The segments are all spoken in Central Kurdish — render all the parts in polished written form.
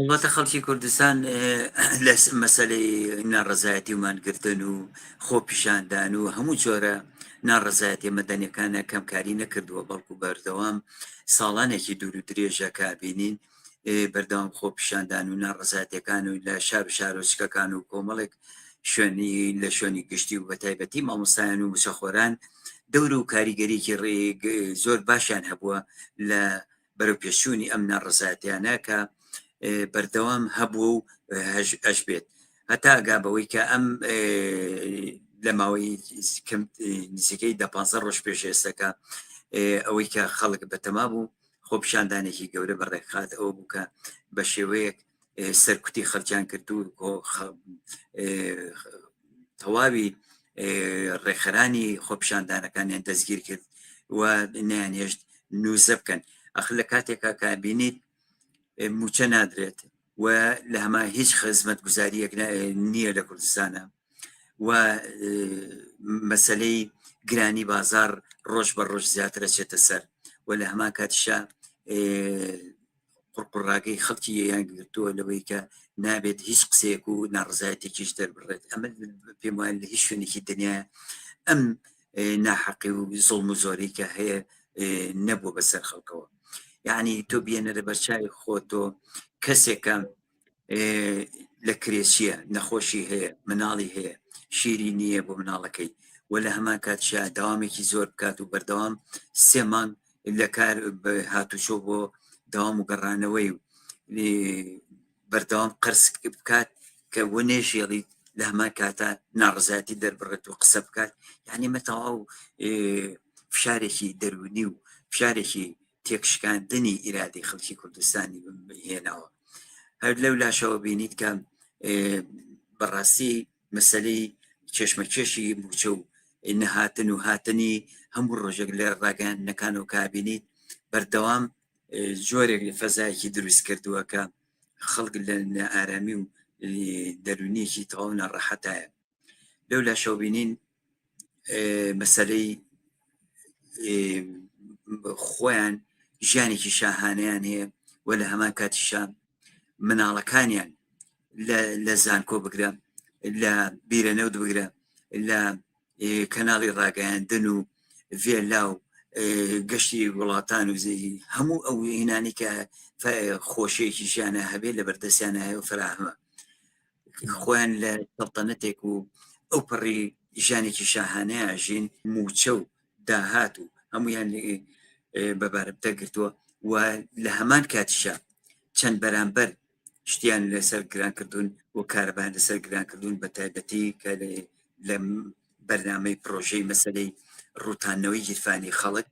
وڵاتە خەڵکی کوردستان لە مەسلەی ناڕەزایەتی ومانگرتن و خۆپیشاندان و هەموو جۆرە ناڕەزایەتی مەدەنیەکانە کەمکاری نەکردووە، بەڵکو بەردەوام ساڵانێکی دوور و درێژە کابینین بەردەوام خۆپیشاندان و ناڕەزایەتەکان و لە شارۆچکەکان و کۆمەڵێک شوێنی لە شوێنی گشتی و بەتایبەتی مامۆستایان و وشەخۆران دەور و کاریگەریکی زۆر باشیان هەبووە لە بەرەو پێشوونی ئەم ناڕەزایەتیانە کە بەردەوام هەبوو و ئەش بێت هەتا ئەگابەوەی کە ئەم لە ماوەی نزیکەی 15 ڕۆژ پێش ئێستەکە ئەوەی کە خەڵک بەتەما بوو خۆپیشاندانێکی گەورە بەڕێکخات ئەوە بوو کە بە شێوەیەک سەرکوتی خەڵکیان کرد و تەواوی ڕێخەرانی خۆپیشاندانەکانیان دەستگیر کرد و نیانهێشت نووزە بکەن. ئەخ لە کاتێکا کابینیت موچە نادرێت و لە هەما هیچ خزمەت گوزاریەک نییە لە کوردستانە و مەسلەی گرانی بازار ڕۆژ بە ڕۆژ زیاترە چێتە سەر و لە هەما کاتیشا قوڕقڕاگەی خەڵکی یان گرتووە لەوەی کە نابێت هیچ قسێک و ناڕزایەتێکیش دەربڕێت. ئەمە پێم وایە لە هیچ شوێنێکی دنیا ئەم ناحەقی و زوڵم و زۆری کە هەیە نەبوو بەسەر خەڵکەوە. یعنی تۆ بێنە لە بەرچاوی خۆتۆ کەسێکە لە کرێچیە نەخۆشی هەیە مناڵی هەیە شیری نییە بۆ مناڵەکەی و لە هەمان کاتشا داوامێکی زۆر بکات و بەردەوام 3 مانگ لە کار هاتوچۆ بۆ داوام و گەڕانەوەی و بەردەوام قرس بکات کە وە نێژێڵی لە هەمان کاتە ناڕزایەتی دەربڕێت و قسە بکات. یعنی مەتەواو فشارێکی دەرونی و فشارێکی تێکشکاندنی ئیرادی خەڵکی کوردستانی هێناوە. هەر لەو لاشەوە بینیت کە بەڕاستی مەسلەی چێشمەکێشی موچە و نەهاتن و هاتنی هەموو ڕۆژێک لە ڕاگەیاندنەکان و کابینیت بەردەوام جۆرێک فەزایەکی دروست کردووە کە خەڵک لە ئارامی و دەرونیەکی تەواو ناڕەحەتایە. لەو لاشەوە بینین مەسلەی خۆیان ژیانێکی شاهانەیان هەیە و لە هەمان کاتیشا مناڵەکانیان لە زانکۆ بگرە، لە بیرەنەوت بگرە، لە کەناڵی ڕاگەیاندن و ڤێلا و گەشتی وڵاتان و هەموو ئەو هینانی کە خۆشیەکی ژیانە هەبێت لە بەردەستیانە هەیە و فراهمە خۆیان لە سەڵتەنەتێک و ئەو پڕی ژیانێکی شاهانەیە ژین موچە و داهات و هەمویان بەبارەتە گرتووە و لە هەمان کاتیشا چەند بەرامبەر شتیان لەسەر گران کردوون و کارەبان لەسەر گران کردوون بە تایبەتی کە لە بەرنامەی پرۆژەی مەسلەی ڕووتانەوەی گیرفانی خەڵک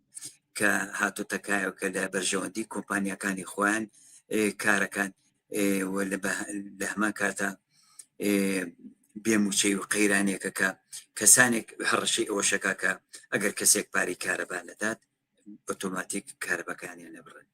کە هاتوتەکایە کە لە بەرژەوەندی کۆمپانیەکانی خۆیان کارەکان لە هەمان کاتە بێموچەی و قەیرانێکە کە کەسانێک هەڕەشەی ئەوەشەکە کە ئەگەر کەسێک پاری کارەبان نەدات ئۆتۆماتیک کارەبەکانیان نەبڕێت.